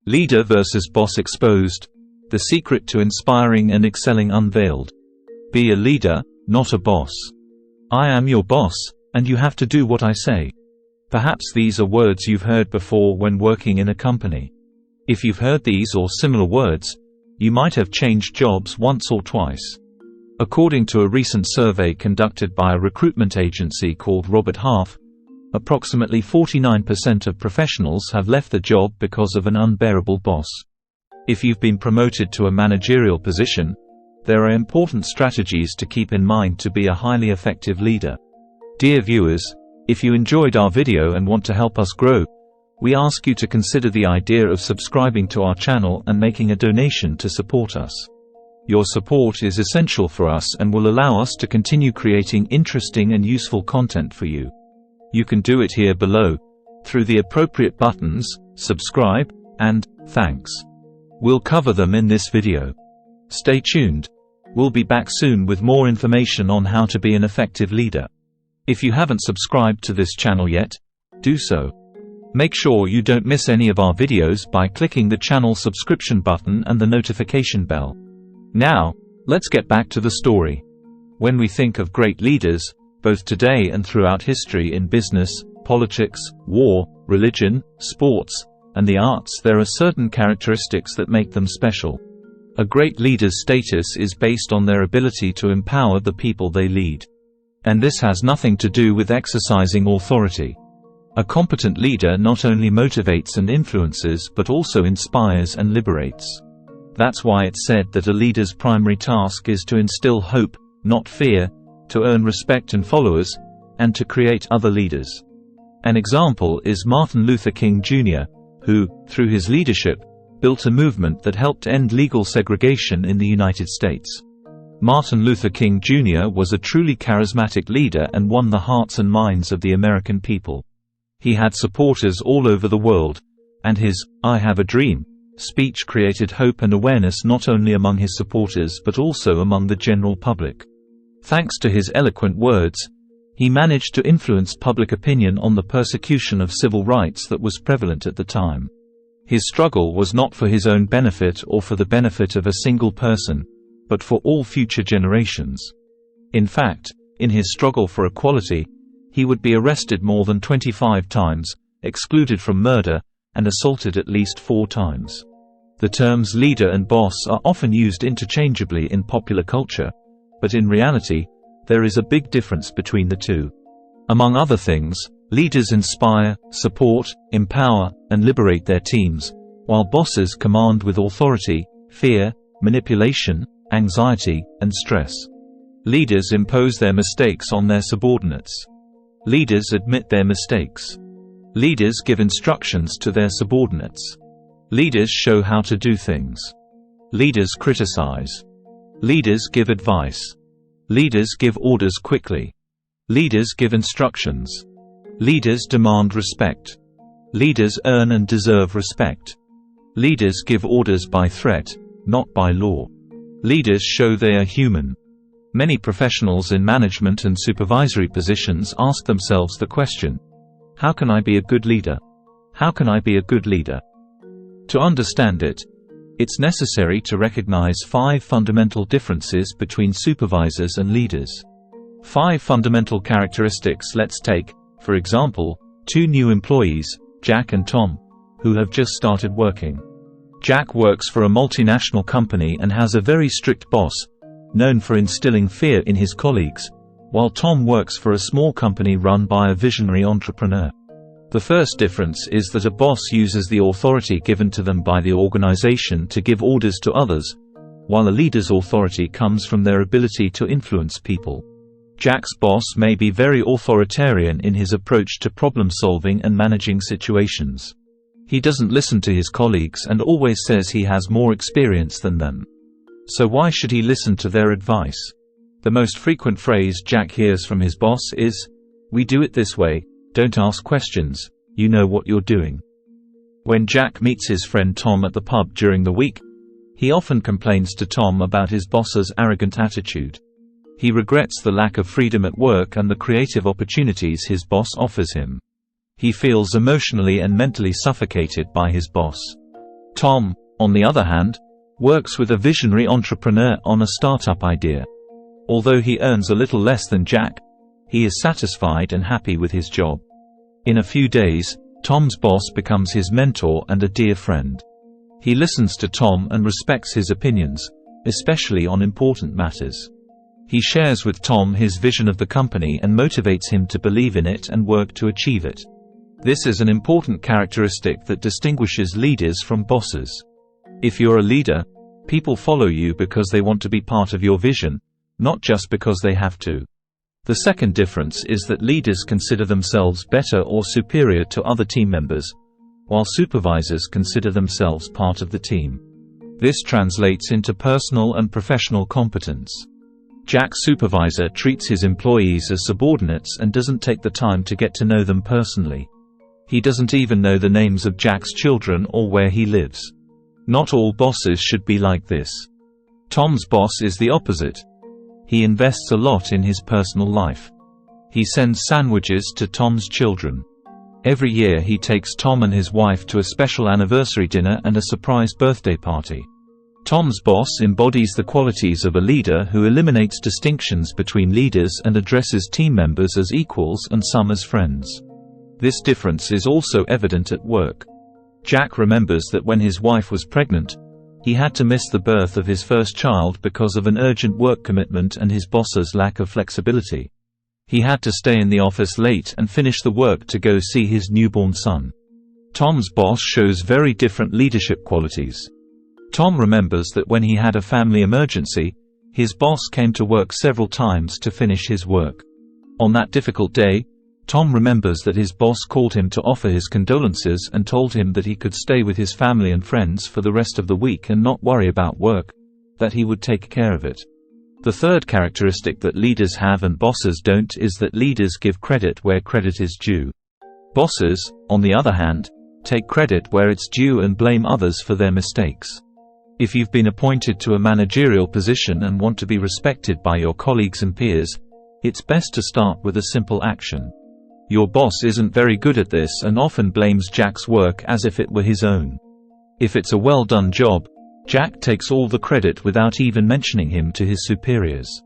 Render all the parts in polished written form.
Leader versus boss exposed. The secret to inspiring and excelling unveiled. Be a leader, not a boss. I am your boss, and you have to do what I say. Perhaps these are words you've heard before when working in a company. If you've heard these or similar words, you might have changed jobs once or twice. According to a recent survey conducted by a recruitment agency called Robert Half, approximately 49% of professionals have left the job because of an unbearable boss. If you've been promoted to a managerial position, there are important strategies to keep in mind to be a highly effective leader. Dear viewers, if you enjoyed our video and want to help us grow, we ask you to consider the idea of subscribing to our channel and making a donation to support us. Your support is essential for us and will allow us to continue creating interesting and useful content for you. You can do it here below, through the appropriate buttons, subscribe, and thanks. We'll cover them in this video. Stay tuned. We'll be back soon with more information on how to be an effective leader. If you haven't subscribed to this channel yet, do so. Make sure you don't miss any of our videos by clicking the channel subscription button and the notification bell. Now, let's get back to the story. When we think of great leaders, both today and throughout history in business, politics, war, religion, sports, and the arts, there are certain characteristics that make them special. A great leader's status is based on their ability to empower the people they lead. And this has nothing to do with exercising authority. A competent leader not only motivates and influences but also inspires and liberates. That's why it's said that a leader's primary task is to instill hope, not fear, to earn respect and followers, and to create other leaders. An example is Martin Luther King Jr., who, through his leadership, built a movement that helped end legal segregation in the United States. Martin Luther King Jr. was a truly charismatic leader and won the hearts and minds of the American people. He had supporters all over the world, and his "I Have a Dream" speech created hope and awareness not only among his supporters but also among the general public. Thanks to his eloquent words, he managed to influence public opinion on the persecution of civil rights that was prevalent at the time. His struggle was not for his own benefit or for the benefit of a single person, but for all future generations. In fact, in his struggle for equality, he would be arrested more than 25 times, excluded from murder, and assaulted at least 4 times. The terms leader and boss are often used interchangeably in popular culture, but in reality, there is a big difference between the two. Among other things, leaders inspire, support, empower, and liberate their teams, while bosses command with authority, fear, manipulation, anxiety, and stress. Leaders impose their mistakes on their subordinates. Leaders admit their mistakes. Leaders give instructions to their subordinates. Leaders show how to do things. Leaders criticize. Leaders give advice. Leaders give orders quickly. Leaders give instructions. Leaders demand respect. Leaders earn and deserve respect. Leaders give orders by threat, not by law. Leaders show they are human. Many professionals in management and supervisory positions ask themselves the question, how can I be a good leader? How can I be a good leader? To understand it, it's necessary to recognize 5 fundamental differences between supervisors and leaders. 5 fundamental characteristics. Let's take, for example, 2 new employees, Jack and Tom, who have just started working. Jack works for a multinational company and has a very strict boss, known for instilling fear in his colleagues, while Tom works for a small company run by a visionary entrepreneur. The first difference is that a boss uses the authority given to them by the organization to give orders to others, while a leader's authority comes from their ability to influence people. Jack's boss may be very authoritarian in his approach to problem-solving and managing situations. He doesn't listen to his colleagues and always says he has more experience than them. So why should he listen to their advice? The most frequent phrase Jack hears from his boss is, "We do it this way, don't ask questions, you know what you're doing." When Jack meets his friend Tom at the pub during the week, he often complains to Tom about his boss's arrogant attitude. He regrets the lack of freedom at work and the creative opportunities his boss offers him. He feels emotionally and mentally suffocated by his boss. Tom, on the other hand, works with a visionary entrepreneur on a startup idea. Although he earns a little less than Jack, he is satisfied and happy with his job. In a few days, Tom's boss becomes his mentor and a dear friend. He listens to Tom and respects his opinions, especially on important matters. He shares with Tom his vision of the company and motivates him to believe in it and work to achieve it. This is an important characteristic that distinguishes leaders from bosses. If you're a leader, people follow you because they want to be part of your vision, not just because they have to. The second difference is that leaders consider themselves better or superior to other team members, while supervisors consider themselves part of the team. This translates into personal and professional competence. Jack's supervisor treats his employees as subordinates and doesn't take the time to get to know them personally. He doesn't even know the names of Jack's children or where he lives. Not all bosses should be like this. Tom's boss is the opposite. He invests a lot in his personal life. He sends sandwiches to Tom's children. Every year he takes Tom and his wife to a special anniversary dinner and a surprise birthday party. Tom's boss embodies the qualities of a leader who eliminates distinctions between leaders and addresses team members as equals and some as friends. This difference is also evident at work. Jack remembers that when his wife was pregnant, he had to miss the birth of his first child because of an urgent work commitment and his boss's lack of flexibility. He had to stay in the office late and finish the work to go see his newborn son. Tom's boss shows very different leadership qualities. Tom remembers that when he had a family emergency, his boss came to work several times to finish his work. On that difficult day, Tom remembers that his boss called him to offer his condolences and told him that he could stay with his family and friends for the rest of the week and not worry about work, that he would take care of it. The third characteristic that leaders have and bosses don't is that leaders give credit where credit is due. Bosses, on the other hand, take credit where it's due and blame others for their mistakes. If you've been appointed to a managerial position and want to be respected by your colleagues and peers, it's best to start with a simple action. Your boss isn't very good at this and often blames Jack's work as if it were his own. If it's a well-done job, Jack takes all the credit without even mentioning him to his superiors.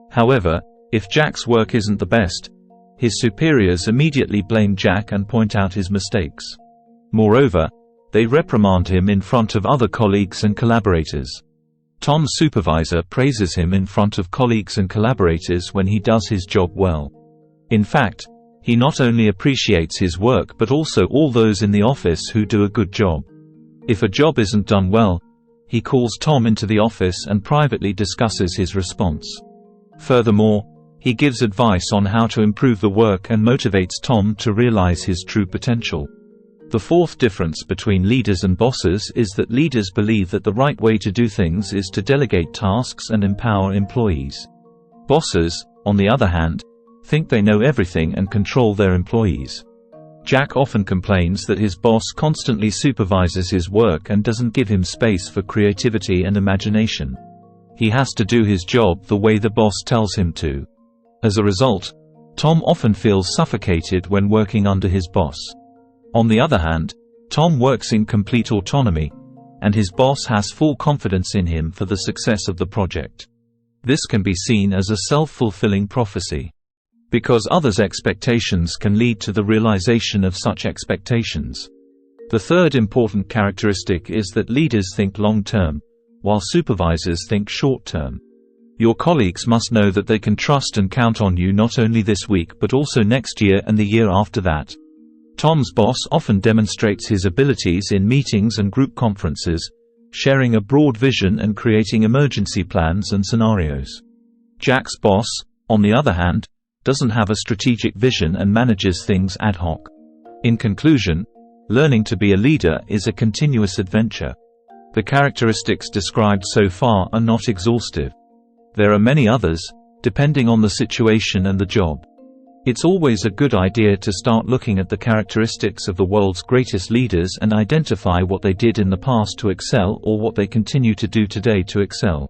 However, if Jack's work isn't the best, his superiors immediately blame Jack and point out his mistakes. Moreover, they reprimand him in front of other colleagues and collaborators. Tom's supervisor praises him in front of colleagues and collaborators when he does his job well. In fact, he not only appreciates his work but also all those in the office who do a good job. If a job isn't done well, he calls Tom into the office and privately discusses his response. Furthermore, he gives advice on how to improve the work and motivates Tom to realize his true potential. The fourth difference between leaders and bosses is that leaders believe that the right way to do things is to delegate tasks and empower employees. Bosses, on the other hand, think they know everything and control their employees. Jack often complains that his boss constantly supervises his work and doesn't give him space for creativity and imagination. He has to do his job the way the boss tells him to. As a result, Tom often feels suffocated when working under his boss. On the other hand, Tom works in complete autonomy, and his boss has full confidence in him for the success of the project. This can be seen as a self-fulfilling prophecy. Because others' expectations can lead to the realization of such expectations. The third important characteristic is that leaders think long-term, while supervisors think short-term. Your colleagues must know that they can trust and count on you not only this week but also next year and the year after that. Tom's boss often demonstrates his abilities in meetings and group conferences, sharing a broad vision and creating emergency plans and scenarios. Jack's boss, on the other hand, doesn't have a strategic vision and manages things ad hoc. In conclusion, learning to be a leader is a continuous adventure. The characteristics described so far are not exhaustive. There are many others, depending on the situation and the job. It's always a good idea to start looking at the characteristics of the world's greatest leaders and identify what they did in the past to excel or what they continue to do today to excel.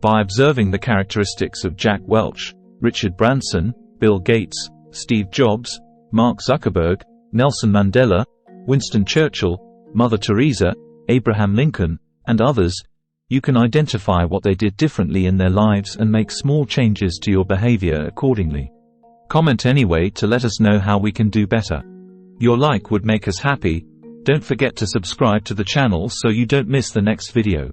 By observing the characteristics of Jack Welch, Richard Branson, Bill Gates, Steve Jobs, Mark Zuckerberg, Nelson Mandela, Winston Churchill, Mother Teresa, Abraham Lincoln, and others, you can identify what they did differently in their lives and make small changes to your behavior accordingly. Comment anyway to let us know how we can do better. Your like would make us happy. Don't forget to subscribe to the channel so you don't miss the next video.